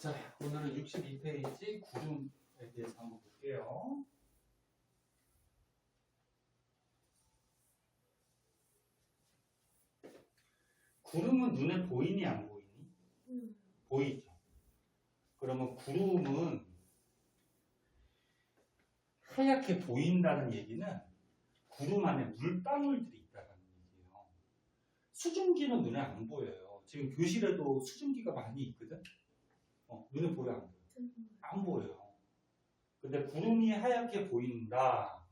자, 오늘은 62페이지 구름에 대해서 한번 볼게요. 구름은 눈에 보이니 안 보이니? 보이죠. 그러면 구름은 하얗게 보인다는 얘기는 구름 안에 물방울들이 있다는 얘기예요. 수증기는 눈에 안 보여요. 지금 교실에도 수증기가 많이 있거든. 눈에 보여 안 보여? 안 보여요. 근데 구름이 하얗게 보인다.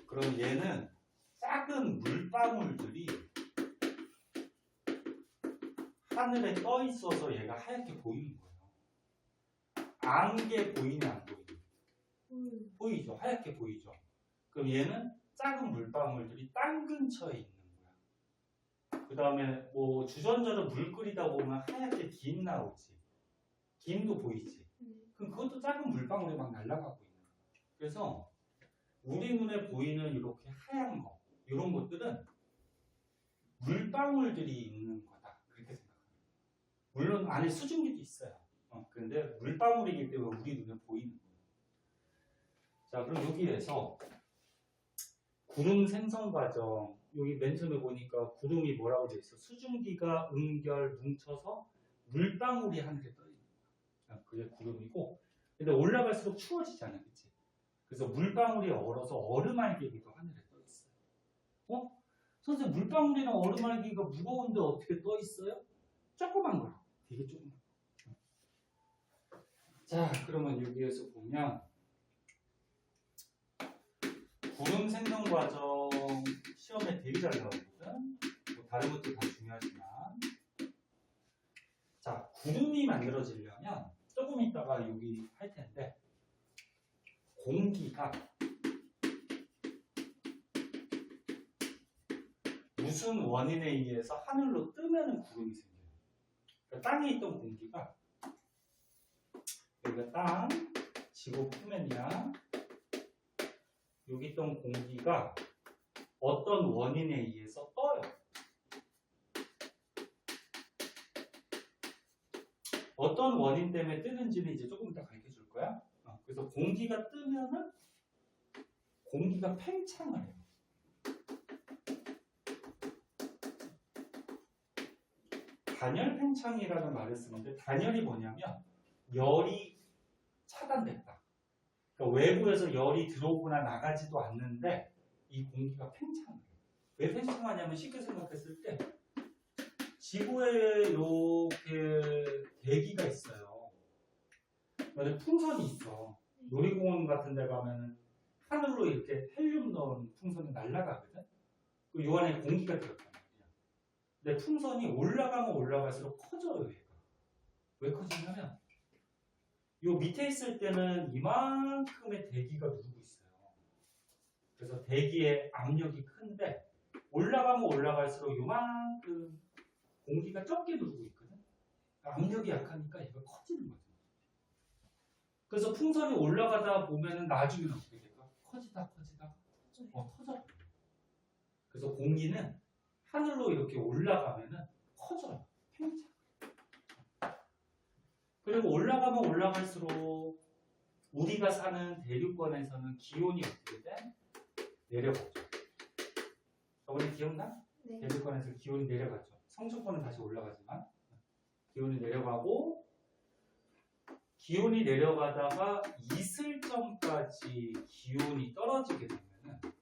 그럼 얘는 작은 물방울들이 하늘에 떠 있어서 얘가 하얗게 보이는 거예요. 안개 보이냐 안 보이냐? 보이죠. 하얗게 보이죠. 그럼 얘는 작은 물방울들이 땅 근처에 있는 거야. 그 다음에 뭐 주전자로 물 끓이다 보면 하얗게 김 나오지. 김도 보이지. 그럼 그것도 작은 물방울이 막 날아가고 있는 거야. 그래서 우리 눈에 보이는 이렇게 하얀 거, 이런 것들은 물방울들이 있는 거다. 그렇게 생각합니다. 물론 안에 수증기도 있어요. 그런데 물방울이기 때문에 우리 눈에 보이는 거예요. 자, 그럼 여기에서 구름 생성 과정, 여기 맨 처음에 보니까 구름이 뭐라고 되어 있어? 수증기가 응결 뭉쳐서 물방울이 하늘에 떠 있는 거야. 그게 구름이고, 근데 올라갈수록 추워지잖아, 그치? 그래서 물방울이 얼어서 얼음알개기도 하늘에 떠 있어요. 선생님, 물방울이랑 얼음알개기가 무거운데 어떻게 떠 있어요? 조그만 거야. 되게 조그만 거. 자, 그러면 여기에서 보면 구름 생성 과정 시험에 되게 잘 나오거든. 뭐 다른 것도 다 중요하지만, 자, 구름이 만들어지려면 조금 있다가 여기 할 텐데, 공기가 무슨 원인에 의해서 하늘로 뜨면 구름이 생겨요. 그러니까 땅에 있던 공기가, 여기가 땅, 지구 표면이야. 여기 있던 공기가 어떤 원인에 의해서 떠요. 어떤 원인 때문에 뜨는지는 이제 조금 이따 가르쳐 줄 거야. 그래서 공기가 뜨면은 공기가 팽창을 해요. 단열 팽창이라는 말을 쓰는데, 단열이 뭐냐면 열이 차단됐다. 그러니까 외부에서 열이 들어오거나 나가지도 않는데 이 공기가 팽창을 해요. 왜 팽창하냐면 쉽게 생각했을 때 지구에 이렇게 대기가 있어요. 근데 풍선이 있어. 놀이공원 같은 데 가면 하늘로 이렇게 헬륨 넣은 풍선이 날아가거든. 그 요 안에 공기가 들었단 말이야. 근데 풍선이 올라가면 올라갈수록 커져요, 얘가. 왜 커지냐면 요 밑에 있을 때는 이만큼의 대기가 누르고 있어요. 그래서 대기의 압력이 큰데 올라가면 올라갈수록 요만큼 공기가 적게 누르고 있거든. 압력이 약하니까 얘가 커지는 거죠. 그래서 풍선이 올라가다 보면은 나중에는 어떻게 될까? 커지다 터져. 그래서 공기는 하늘로 이렇게 올라가면은 커져요. 팽창. 그리고 올라가면 올라갈수록 우리가 사는 대륙권에서는 기온이 어떻게 돼? 내려가죠. 저번에 기억나? 네. 대륙권에서 기온이 내려가죠. 성층권은 다시 올라가지만 기온이 내려가고, 기온이 내려가다가 이슬점까지 기온이 떨어지게 되면은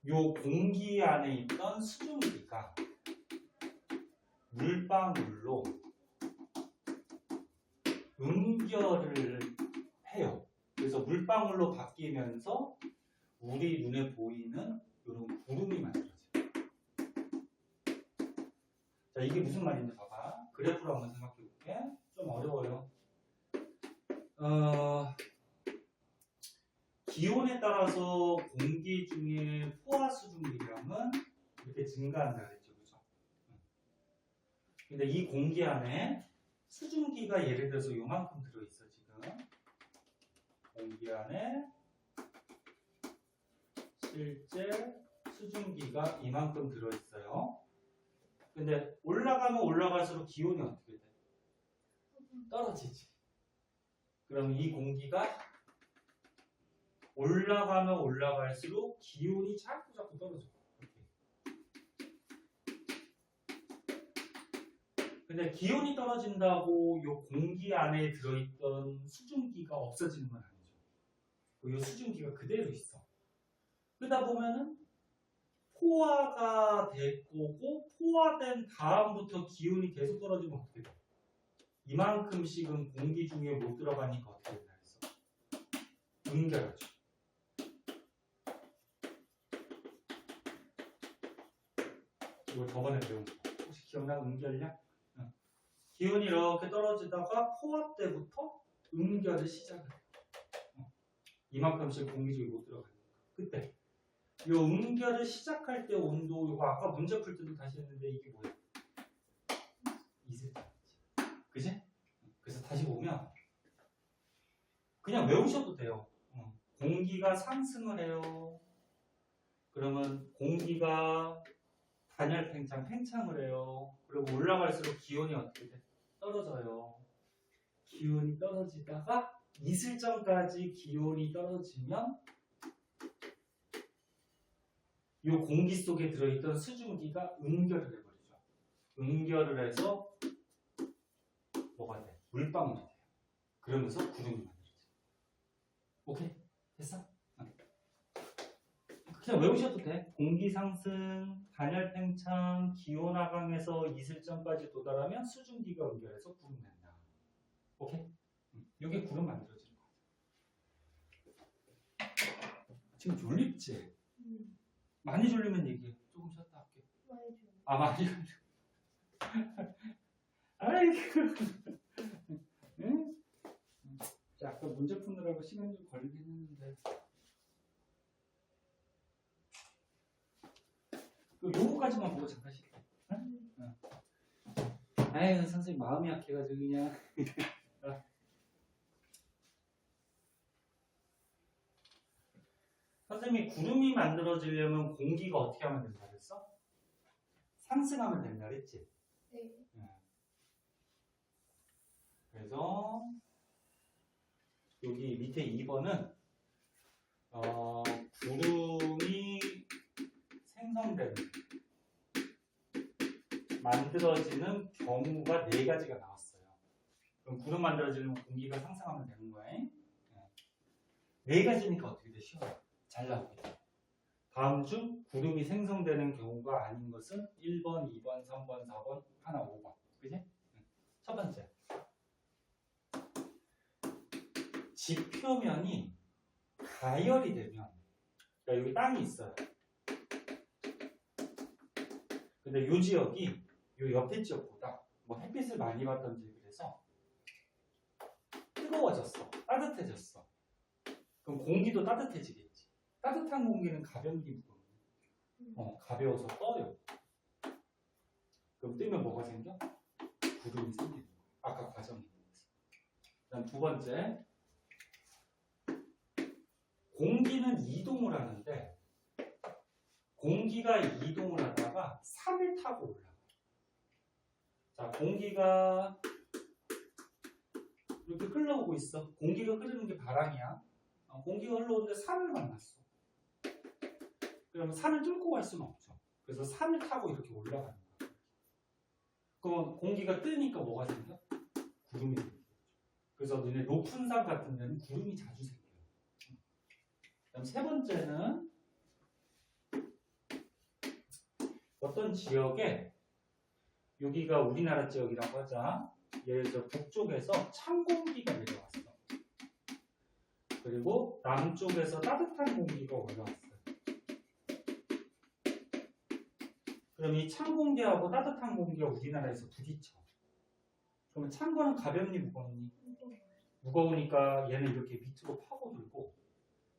요 공기 안에 있던 수증기가 물방울로 응결을 해요. 그래서 물방울로 바뀌면서 우리 눈에 보이는 이런 구름이 만들어져요. 자, 이게 무슨 말인지 봐봐. 그래프로 한번 생각해 볼게. 좀 어려워요. 기온에 따라서 공기 중에 포화 수증기량은 이렇게 증가한다 그랬죠, 그죠? 근데 이 공기 안에 수증기가 예를 들어서 요만큼 들어있어, 지금. 공기 안에 실제 수증기가 이만큼 들어있어요. 근데 올라가면 올라갈수록 기온이 어떻게 돼? 떨어지지. 그럼 이 공기가 올라가면 올라갈수록 기온이 자꾸 떨어져. 근데 기온이 떨어진다고 이 공기 안에 들어있던 수증기가 없어지는 건 아니죠. 이 수증기가 그대로 있어. 그러다 보면은 포화가 될 거고, 포화된 다음부터 기온이 계속 떨어지면 어떻게 돼? 이만큼씩은 공기 중에 못 들어가니까 어떻게 된다 했어? 응결하죠. 이거 저번에 배운 거 혹시 기억나? 응결량? 기온이 이렇게 떨어지다가 포화 때부터 응결을 시작을 해요. 이만큼씩 공기 중에 못 들어가니까. 그때 이 응결을 시작할 때 온도, 이거 아까 문제 풀 때도 다시 했는데 이게 뭐야? 이슬자. 그지? 그래서 다시 보면 그냥 외우셔도 돼요. 공기가 상승을 해요. 그러면 공기가 단열 팽창, 팽창을 해요. 그리고 올라갈수록 기온이 어떻게 돼? 떨어져요. 기온이 떨어지다가 이슬점까지 기온이 떨어지면 이 공기 속에 들어있던 수증기가 응결을 해버리죠. 응결을 해서 뭐가 돼? 물방울이 돼요. 그러면서 구름이 만들어져요. 오케이? 됐어? 그냥 외우셔도 돼. 공기 상승, 단열 팽창, 기온 하강에서 이슬점까지 도달하면 수증기가 응결해서 구름 난다. 오케이? 이게 구름 만들어지는 거야. 지금 졸립지? 많이 졸리면 얘기해. 조금 쉬었다 할게. 많이 졸려. 아이고. 응? 아까 문제 푸느라고 시간이 좀 걸리긴 했는데. 요거까지만 보고 잠깐 쉴게. 응? 아유, 선생님 마음이 약해가지고 그냥. 선생님이 구름이 만들어지려면 공기가 어떻게 하면 된다 그랬어? 상승하면 된다 그랬지? 네. 그래서 여기 밑에 2번은 구름이 생성되는, 만들어지는 경우가 4가지가 나왔어요. 그럼 구름 만들어지려면 공기가 상승하면 되는 거예요. 4가지니까 어떻게 돼? 쉬워요. 잘 나오게 돼. 다음 중 구름이 생성되는 경우가 아닌 것은 1번, 2번, 3번, 4번, 하나 5번. 그지? 첫 번째. 지표면이 가열이 되면, 그러니까 여기 땅이 있어요. 근데 이 지역이 이 옆에 지역보다 뭐 햇빛을 많이 받던지 그래서 뜨거워졌어. 따뜻해졌어. 그럼 공기도 따뜻해지겠지. 따뜻한 공기는 가변기 무거워. 가벼워서 떠요. 그럼 뜨면 뭐가 생겨? 구름이 생기는 거야. 아까 과정이. 그다음 두 번째. 공기는 이동을 하는데 공기가 이동을 하다가 산을 타고 올라가요. 자, 공기가 이렇게 흘러오고 있어. 공기가 흐르는 게 바람이야. 공기가 흘러오는데 산을 만났어. 그러면 산을 뚫고 갈 수는 없죠. 그래서 산을 타고 이렇게 올라가는 거야. 그럼 공기가 뜨니까 뭐가 생겨? 구름이 생겨. 그래서 너네 높은 산 같은 데는 구름이 자주 생겨요. 그다음 세 번째는 어떤 지역에, 여기가 우리나라 지역이라고 하자. 예를 들어 북쪽에서 찬 공기가 내려왔어. 그리고 남쪽에서 따뜻한 공기가 올라왔어요. 그럼 이 찬 공기하고 따뜻한 공기가 우리나라에서 부딪혀. 그러면 찬 거는 가볍니 무겁니? 무거우니까 얘는 이렇게 밑으로 파고들고,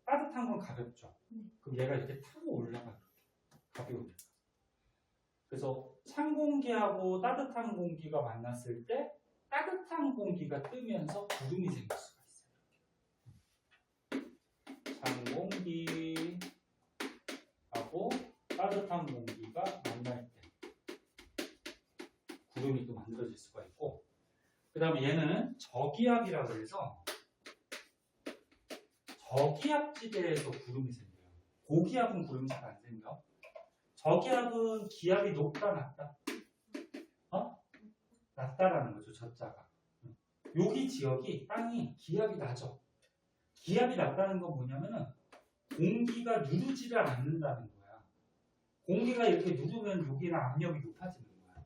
따뜻한 건 가볍죠. 그럼 얘가 이렇게 타고 올라가. 가벼우니까. 그래서 찬 공기하고 따뜻한 공기가 만났을 때 따뜻한 공기가 뜨면서 구름이 생길 수가 있어요. 찬 공기, 수가 있고, 그 다음에 얘는 저기압이라고 해서 저기압지대에서 구름이 생겨요. 고기압은 구름이 잘 안 생겨. 저기압은 기압이 높다 낮다? 낮다라는 거죠. 저자가. 여기 지역이 땅이 기압이 낮아. 기압이 낮다는 건 뭐냐면은 공기가 누르지를 않는다는 거야. 공기가 이렇게 누르면 여기는 압력이 높아지는 거야.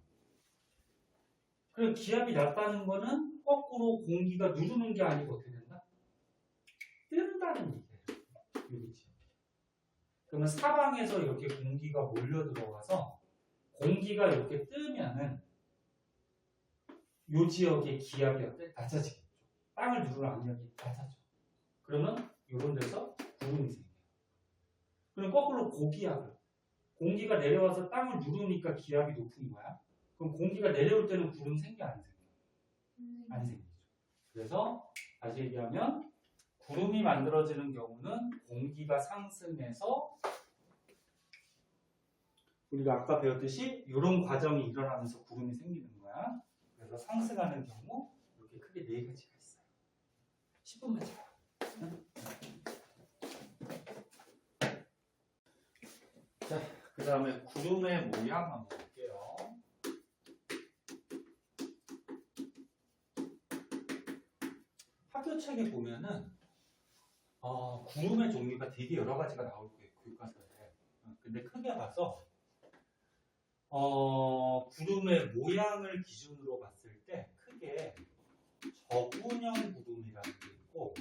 그리고 기압이 낮다는 거는 거꾸로 공기가 누르는 게 아니고 어떻게 된다? 뜬다는 얘기예요. 여기 지역. 그러면 사방에서 이렇게 공기가 몰려 들어와서 공기가 이렇게 뜨면은 이 지역의 기압이 어때? 낮아지겠죠. 땅을 누르는 압력이 낮아져. 그러면 이런 데서 구름이 생겨요. 그럼 거꾸로 고기압을. 공기가 내려와서 땅을 누르니까 기압이 높은 거야. 그럼 공기가 내려올 때는 구름 생겨 안 생겨? 안 생기죠. 그래서 다시 얘기하면 구름이 만들어지는 경우는 공기가 상승해서 우리가 아까 배웠듯이 이런 과정이 일어나면서 구름이 생기는 거야. 그래서 상승하는 경우 이렇게 크게 4가지가 있어요. 10분만 자요. 자, 그 다음에 구름의 모양 한번 볼게요. 학교책에 보면은 구름의 종류가 되게 여러 가지가 나올 거예요. 교과서에. 근데 크게 봐서 구름의 모양을 기준으로 봤을 때 크게 저군형 구름이라는 게 있고,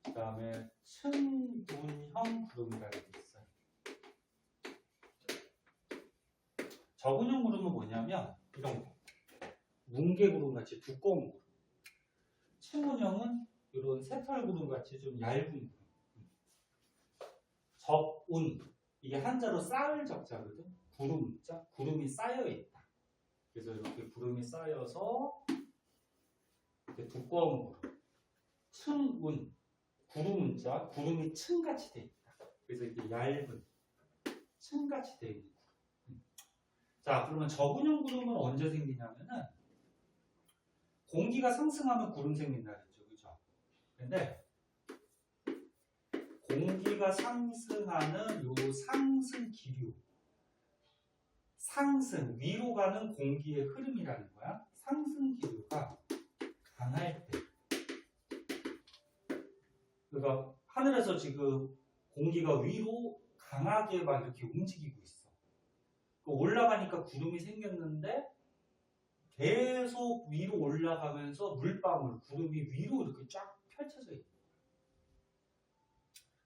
그 다음에 층분형 구름이라는 게 있어요. 저군형 구름은 뭐냐면 이런 거, 뭉게구름 같이 두꺼운 구름. 층분형은 이런 새털구름 같이 좀 얇은 구름. 적운, 이게 한자로 쌓을 적자거든. 구름자, 구름이 쌓여 있다. 그래서 이렇게 구름이 쌓여서 이렇게 두꺼운 구름. 층운, 구름자, 구름이 층같이 돼 있다. 그래서 이렇게 얇은 층같이 돼 있는 구름. 자, 그러면 저군형 구름은 언제 생기냐면은 공기가 상승하면 구름 생긴다 그랬죠, 그죠? 근데 공기가 상승하는 요 상승 기류, 상승 위로 가는 공기의 흐름이라는 거야. 상승 기류가 강할 때, 그러니까 하늘에서 지금 공기가 위로 강하게 막 이렇게 움직이고 있어. 올라가니까 구름이 생겼는데 계속 위로 올라가면서 물방울, 구름이 위로 이렇게 쫙 펼쳐져 있어.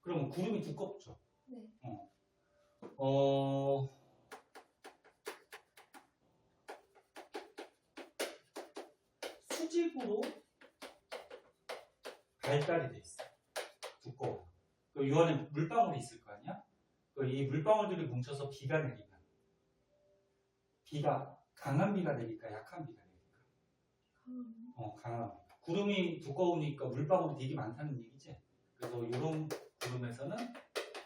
그러면 구름이 두껍죠. 네. 수직으로 발달이 돼 있어. 두꺼워. 이 안에 물방울이 있을 거 아니야? 이 물방울들이 뭉쳐서 비가 내리면, 비가 강한 비가 내릴까, 약한 비가 내릴까? 강한 비. 구름이 두꺼우니까 물방울이 되게 많다는 얘기지. 그래서 이런 구름에서는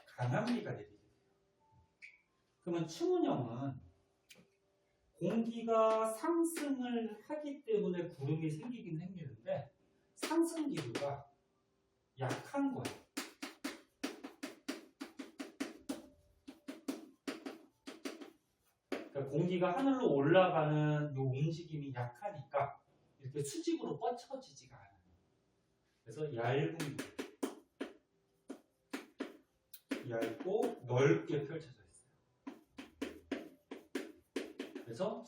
강한 비가 내리게 돼요. 그러면 층운형은 공기가 상승을 하기 때문에 구름이 생기긴 생기는데 상승 기류가 약한 거예요. 그러니까 공기가 하늘로 올라가는 이 움직임이 약하니까 이렇게 수직으로 뻗쳐지지가 않아요. 그래서 얇은 구름. 얇고 넓게 펼쳐져 있어요. 그래서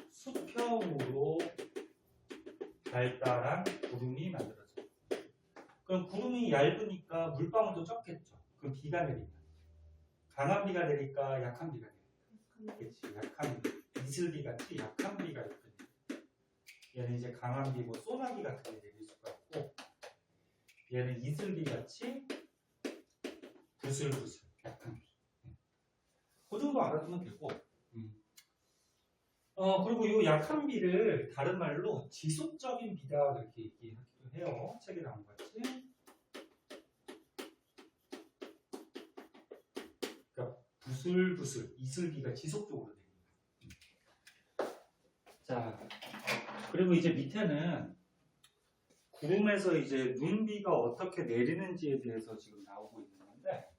수평으로 발달한 구름이 만들어져요. 그럼 구름이 얇으니까 물방울도 적겠죠. 그럼 비가 내리면 강한 비가 내릴까, 약한 비가 내릴까? 그렇지, 약한 비. 이슬비 같이 약한 비가 있거든요. 얘는 이제 강한 비, 뭐 소나기 같은 게 내릴 수가 있고, 얘는 이슬비 같이 부슬부슬 약한 비. 그 정도 알아두면 되고. 그리고 이 약한 비를 다른 말로 지속적인 비다 이렇게 얘기하기도 해요. 책에 나온 것 같이. 그러니까 부슬부슬 이슬비가 지속적으로 됩니다. 그리고 이제 밑에는 구름에서 이제 눈비가 어떻게 내리는지에 대해서 지금 나오고 있는 건데,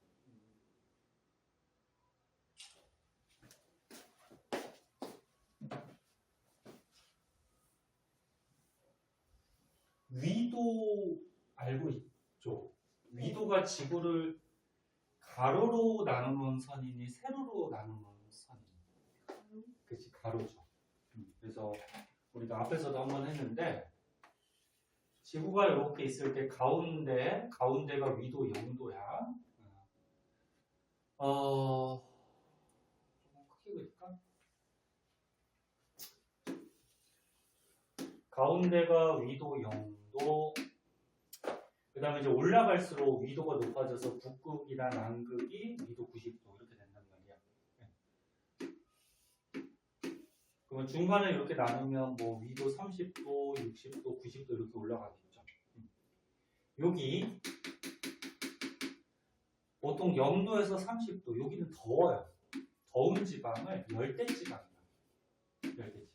위도 알고 있죠? 위도가 지구를 가로로 나누는 선이니 세로로 나누는 선이니? 그치, 가로죠. 그래서 우리가 앞에서도 한번 했는데, 지구가 이렇게 있을 때 가운데가 위도 0도야. 조금 크게 그릴까? 가운데가 위도 0도, 그 다음에 이제 올라갈수록 위도가 높아져서 북극이나 남극이 위도 90도 이렇게 된단 말이야. 그러면 중간에 이렇게 나누면 뭐 위도 30도, 60도, 90도 이렇게 올라가겠죠. 여기 보통 0도에서 30도, 여기는 더워요. 더운 지방을 열대지방이라고. 열대지방.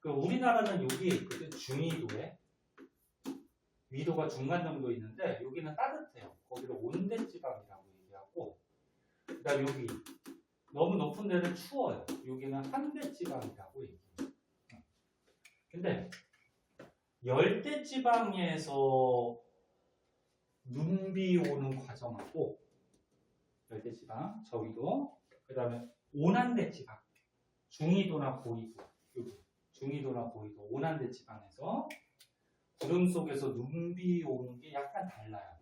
우리나라는 여기에 있거든. 중위도에 위도가 중간 정도 있는데 여기는 따뜻해요. 거기를 온대지방이라고 얘기하고, 그다음 여기 너무 높은 데는 추워요. 여기는 한대지방이라고 얘기해요. 근데 열대지방에서 눈비 오는 과정하고 열대지방, 저위도, 그 다음에 온난대지방, 중위도나 고위도, 여기 중위도나 고위도, 온난대지방에서 구름 속에서 눈비 오는 게 약간 달라요.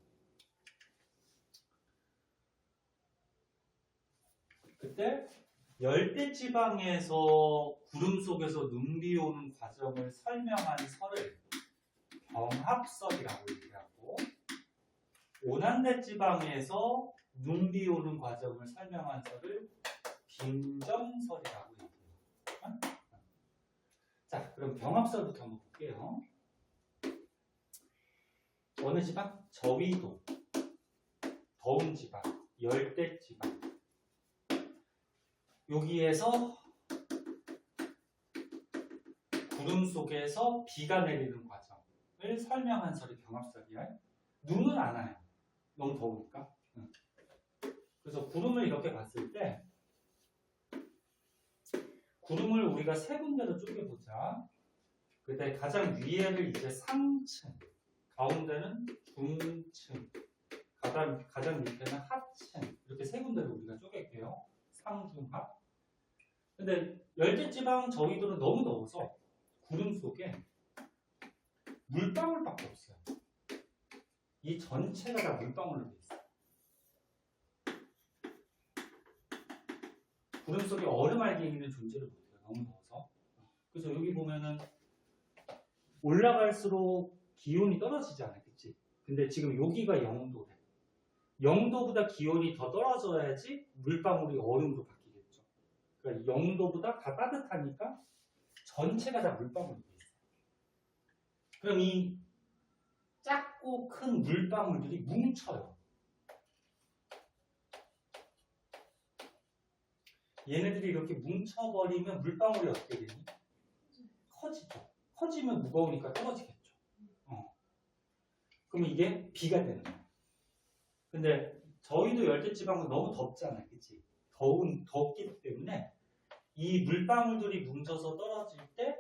그때 열대지방에서 구름 속에서 눈비 오는 과정을 설명한 설을 병합설이라고 얘기하고, 온난대지방에서 눈비 오는 과정을 설명한 설을 빙점설이라고 얘기해요. 자, 그럼 병합설부터 한번 볼게요. 어느 지방? 저위도, 더운 지방, 열대지방. 여기에서 구름 속에서 비가 내리는 과정을 설명한 설이 병합설이야. 눈은 안 와요. 너무 더우니까. 그래서 구름을 이렇게 봤을 때 구름을 우리가 세 군데로 쪼개보자. 그때 가장 위에를 이제 상층, 가운데는 중층, 가장 밑에는 하층, 이렇게 세 군데로 우리가 쪼갤게요. 상중하. 근데 열대지방 저위도는 너무 더워서 구름 속에 물방울밖에 없어요. 이 전체가 다 물방울로 돼 있어요. 구름 속에 얼음 알갱이는 존재를 못해요. 너무 더워서. 그래서 여기 보면은 올라갈수록 기온이 떨어지지 않아요. 그치? 근데 지금 여기가 0도래. 0도보다 기온이 더 떨어져야지 물방울이 얼음으로 바뀌겠죠. 그러니까 0도보다 다 따뜻하니까 전체가 다 물방울이 돼 있어요. 그럼 이 작고 큰 물방울들이 뭉쳐요. 얘네들이 이렇게 뭉쳐버리면 물방울이 어떻게 되니? 커지죠. 커지면 무거우니까 떨어지겠죠. 그럼 이게 비가 되는 거예요. 근데 저희도 열대지방은 너무 덥잖아요. 그치? 덥기 때문에 이 물방울들이 뭉쳐서 떨어질 때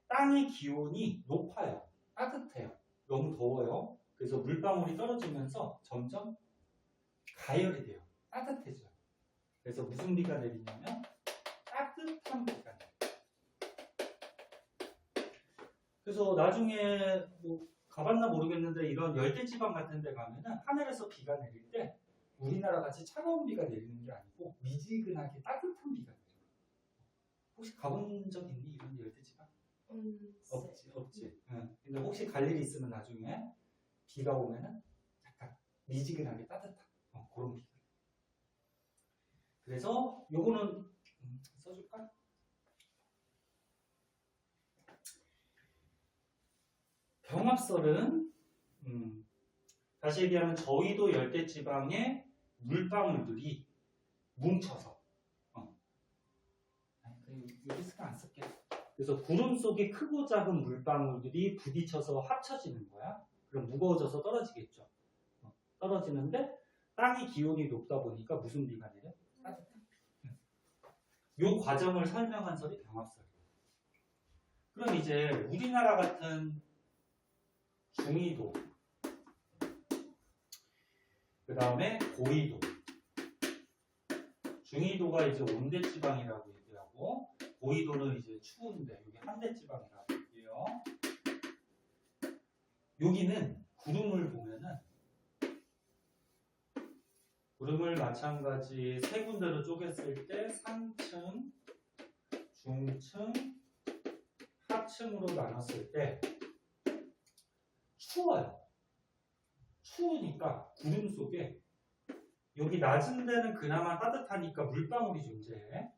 땅의 기온이 높아요. 따뜻해요. 너무 더워요. 그래서 물방울이 떨어지면서 점점 가열이 돼요. 따뜻해져요. 그래서 무슨 비가 내리냐면 따뜻한 비가 내려요. 그래서 나중에 뭐 가봤나 모르겠는데 이런 열대지방 같은 데 가면은 하늘에서 비가 내릴 때 우리나라 같이 차가운 비가 내리는 게 아니고 미지근하게 따뜻한 비가 내려요. 혹시 가본 적 있니? 이런 열대지방? 없지. 응. 근데 혹시 갈 일이 있으면 나중에 비가 오면은 약간 미지근하게 따뜻한 그런 비가. 그래서 요거는 써줄까? 병합설은 다시 얘기하면 저위도 열대지방의 물방울들이 뭉쳐서 여기 쓰면 안 쓸게. 그래서 구름 속에 크고 작은 물방울들이 부딪혀서 합쳐지는 거야. 그럼 무거워져서 떨어지겠죠. 떨어지는데 땅이 기온이 높다 보니까 무슨 비가 내려? 따뜻한 비. 이 과정을 설명한 설이 병합설이에요. 그럼 이제 우리나라 같은 중위도, 그 다음에 고위도. 중위도가 이제 온대지방이라고 얘기하고, 고위도는 이제 추운데, 여기 한대지방이라고 얘기해요. 여기는 구름을 보면은, 구름을 마찬가지 세 군데로 쪼갰을 때 상층, 중층, 하층으로 나눴을 때 추워요. 추우니까 구름 속에 여기 낮은 데는 그나마 따뜻하니까 물방울이 존재해.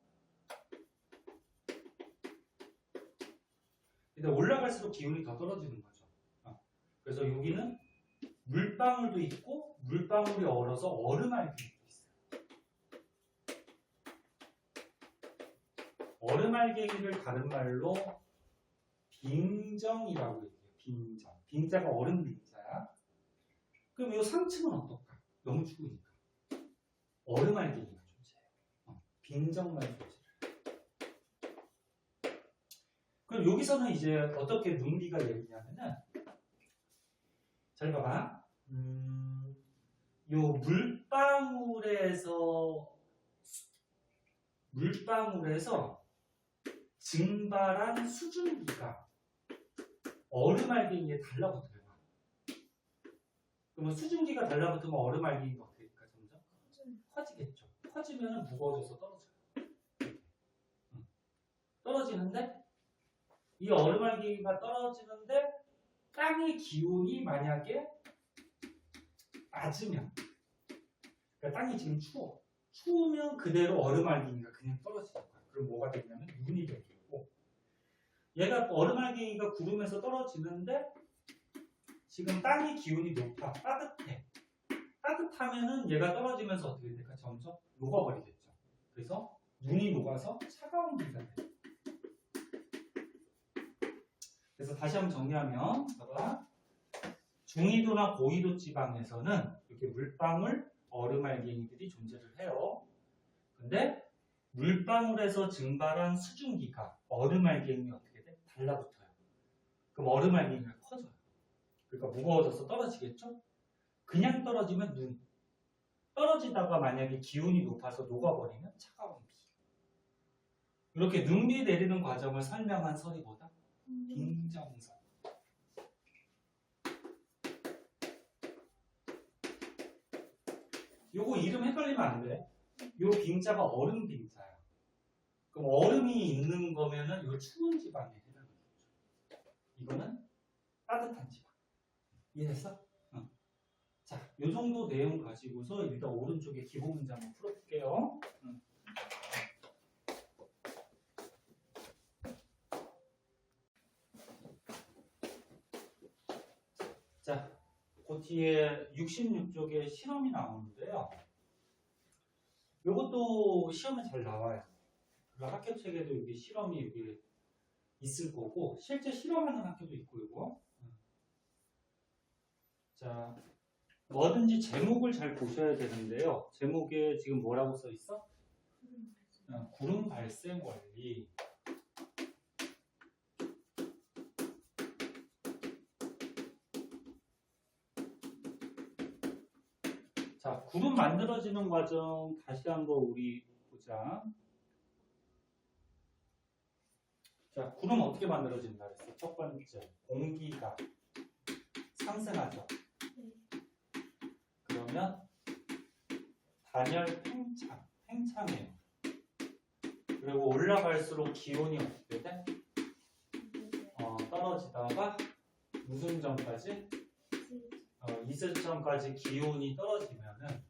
근데 올라갈수록 기온이 더 떨어지는 거죠. 그래서 여기는 물방울도 있고 물방울이 얼어서 얼음알갱이도 있어요. 얼음알갱이를 다른 말로 빙정이라고 얘기해요. 빙정. 빙자가 얼음 빙자야. 그럼 이 상층은 어떨까? 너무 추우니까. 얼음알갱이가 존재해요. 빙정만 존재해요. 그럼 여기서는 이제 어떻게 눈비가 내리냐면은, 잘 봐봐. 요 물방울에서 증발한 수증기가 얼음알갱이에 달라붙어요. 그러면 수증기가 달라붙으면 얼음알갱이가 어떻게 될까? 점점 커지겠죠. 커지면 무거워져서 떨어져요. 떨어지는데 이 얼음알갱이가 떨어지는데 땅의 기온이 만약에 낮으면, 그러니까 땅이 지금 추우면 그대로 얼음알갱이가 그냥 떨어지는 거야. 그럼 뭐가 되냐면 눈이 되고, 얘가 얼음알갱이가 구름에서 떨어지는데 지금 땅의 기온이 높아, 따뜻해. 따뜻하면은 얘가 떨어지면서 어떻게 될까? 점점 녹아버리겠죠. 그래서 눈이 녹아서 차가운 비가 돼요. 그래서 다시 한번 정리하면, 봐봐. 중위도나 고위도 지방에서는 이렇게 물방울, 얼음알갱이들이 존재를 해요. 근데 물방울에서 증발한 수증기가 얼음알갱이에 어떻게 돼? 달라붙어요. 그럼 얼음알갱이가 커져요. 그러니까 무거워져서 떨어지겠죠? 그냥 떨어지면 눈. 떨어지다가 만약에 기온이 높아서 녹아버리면 차가운 비. 이렇게 눈비 내리는 과정을 설명한 설이 뭐다? 빙정설. 요거 이름 헷갈리면 안 돼. 요 빙자가 얼음 빙자야. 그럼 얼음이 있는 거면은 요 추운 지방에 해당하는 거죠. 이거는 따뜻한 지방. 이해했어? 응. 자, 요 정도 내용 가지고서 일단 오른쪽에 기본 문제 한번 풀어볼게요. 응. 자, 그 뒤에 66쪽에 실험이 나오는데요. 이것도 시험에 잘 나와요. 학교책에도 여기 실험이 여기 있을 거고, 실제 실험하는 학교도 있고, 이거. 자, 뭐든지 제목을 잘 보셔야 되는데요. 제목에 지금 뭐라고 써 있어? 구름 발생 원리. 자, 구름 만들어지는 과정 다시 한번 우리 보자. 자, 구름 어떻게 만들어진다 그랬어? 첫 번째, 공기가 상승하죠. 그러면 단열 팽창해요. 그리고 올라갈수록 기온이 어떻게 돼? 떨어지다가 무슨 점까지? 이슬점까지 기온이 떨어지면은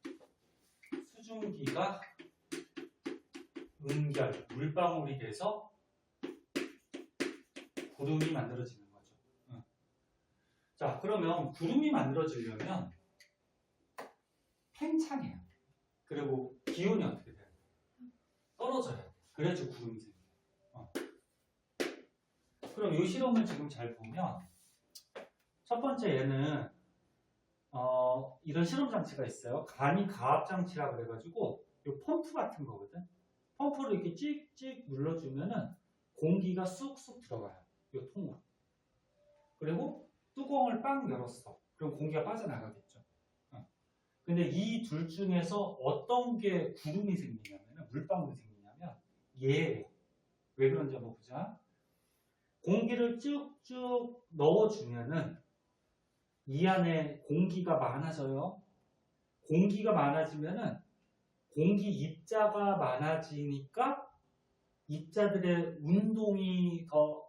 수증기가 은결, 물방울이 돼서 구름이 만들어지는 거죠. 자, 그러면 구름이 만들어지려면 팽창해요. 그리고 기온이 어떻게 돼요? 떨어져야 돼. 그래야지 구름이 생겨요. 그럼 이 실험을 지금 잘 보면 첫 번째 얘는 이런 실험 장치가 있어요. 간이 가압 장치라 그래가지고 이 펌프 같은 거거든. 펌프를 이렇게 찍찍 눌러주면은 공기가 쑥쑥 들어가요. 이 통으로. 그리고 뚜껑을 빵 열었어. 그럼 공기가 빠져나가겠죠. 근데 이 둘 중에서 어떤 게 구름이 생기냐면, 물방울이 생기냐면 얘. 왜 그런지 한번 보자. 공기를 쭉쭉 넣어주면은 이 안에 공기가 많아져요. 공기가 많아지면은 공기 입자가 많아지니까 입자들의 운동이 더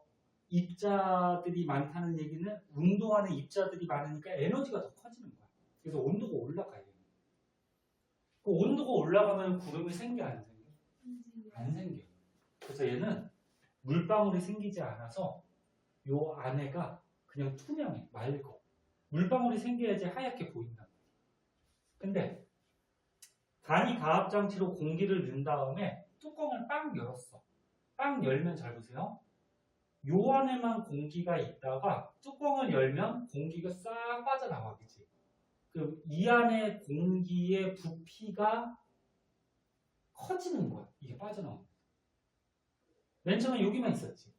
입자들이 많다는 얘기는 운동하는 입자들이 많으니까 에너지가 더 커지는 거야. 그래서 온도가 올라가요. 그 온도가 올라가면 구름이 생겨 안 생겨? 안 생겨. 그래서 얘는 물방울이 생기지 않아서 요 안에가 그냥 투명해, 맑고. 물방울이 생겨야지 하얗게 보인다. 근데 간이 가압 장치로 공기를 넣은 다음에 뚜껑을 빵 열었어. 빵 열면 잘 보세요. 요 안에만 공기가 있다가 뚜껑을 열면 공기가 싹 빠져나와, 그치? 그럼 이 안에 공기의 부피가 커지는 거야. 이게 빠져나오면. 맨 처음에 여기만 있었지.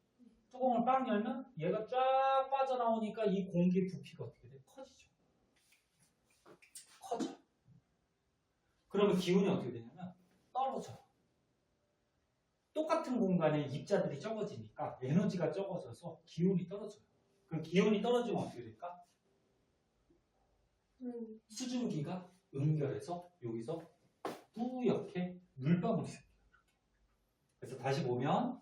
뚜껑을 빵 열면 얘가 쫙 빠져나오니까 이 공기의 부피가 어떻게 돼? 커지죠. 커져. 그러면 기온이 어떻게 되냐면 떨어져요. 똑같은 공간에 입자들이 적어지니까 에너지가 적어져서 기온이 떨어져요. 그럼 기온이 떨어지면 어떻게 될까? 수증기가 응결해서 여기서 뿌옇게 물방울이 생겨요. 그래서 다시 보면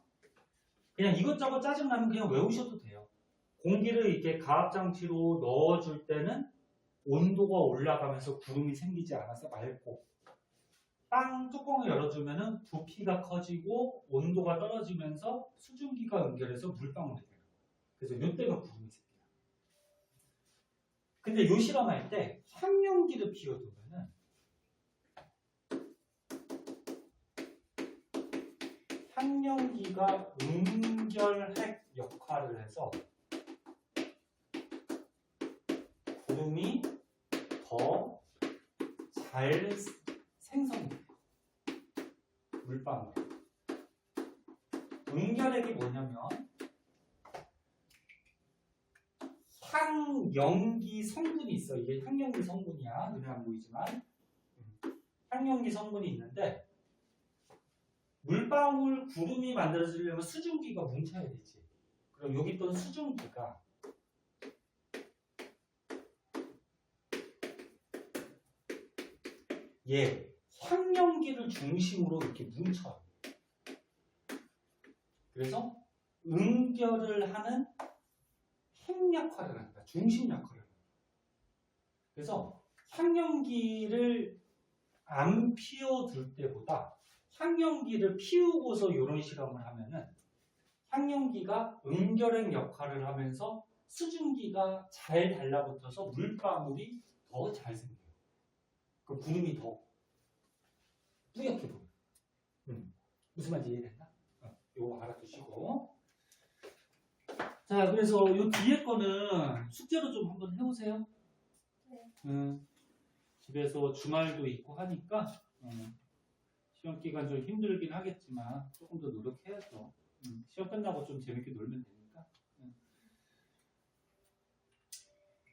그냥 이것저것 짜증나면 그냥 외우셔도 돼요. 공기를 이렇게 가압장치로 넣어줄 때는 온도가 올라가면서 구름이 생기지 않아서 맑고, 빵 뚜껑을 열어주면은 부피가 커지고 온도가 떨어지면서 수증기가 응결해서 물방울이 돼요. 그래서 이때가 구름이 생겨요. 근데 이 실험할 때 항연기를 피워두면은 항연기가 응결핵 역할을 해서 구름이 더 잘 생성돼요. 물방울. 응결핵이 뭐냐면 항연기 성분이 있어. 이게 항연기 성분이야. 눈에 안 보이지만 항연기 성분이 있는데 물방울 구름이 만들어지려면 수증기가 뭉쳐야 되지. 그럼 여기 있던 수증기가 항연기를 중심으로 이렇게 뭉쳐요. 그래서 응결을 하는 핵 역할을 한다. 중심 역할을 한다. 그래서 항연기를 안 피워둘 때보다 항연기를 피우고서 이런 실험을 하면은 항연기가 응결핵 역할을 하면서 수증기가 잘 달라붙어서 물방울이 더 잘 생겨요. 그 구름이 더 뿌옇게 보여요. 무슨 말인지 이해됐나? 이거 알아두시고. 자, 그래서 이 뒤에 거는 숙제로 좀 한번 해보세요. 네. 집에서 주말도 있고 하니까 시험 기간 좀 힘들긴 하겠지만 조금 더 노력해야죠. 시험 끝나고 좀 재밌게 놀면 되니까.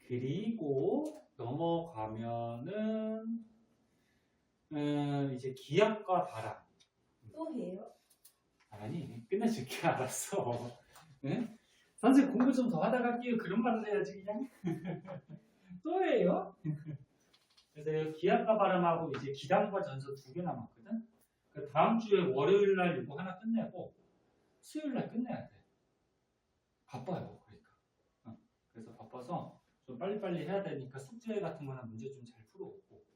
그리고 넘어가면은 이제 기압과 바람. 또 해요? 아니, 끝내줄게. 알았어. 네? 선생님 공부 좀 더 하다 갈게요. 그런 말을 해야지 그냥. 또 해요? 그래서 기압과 바람하고 이제 기담과 전서 2개 남았거든. 그 다음 주에 월요일 날 이거 하나 끝내고 수요일 날 끝내야 돼. 바빠요. 그러니까. 그래서 바빠서 좀 빨리빨리 해야 되니까 숙제 같은 거나 문제 좀 잘 풀어오고.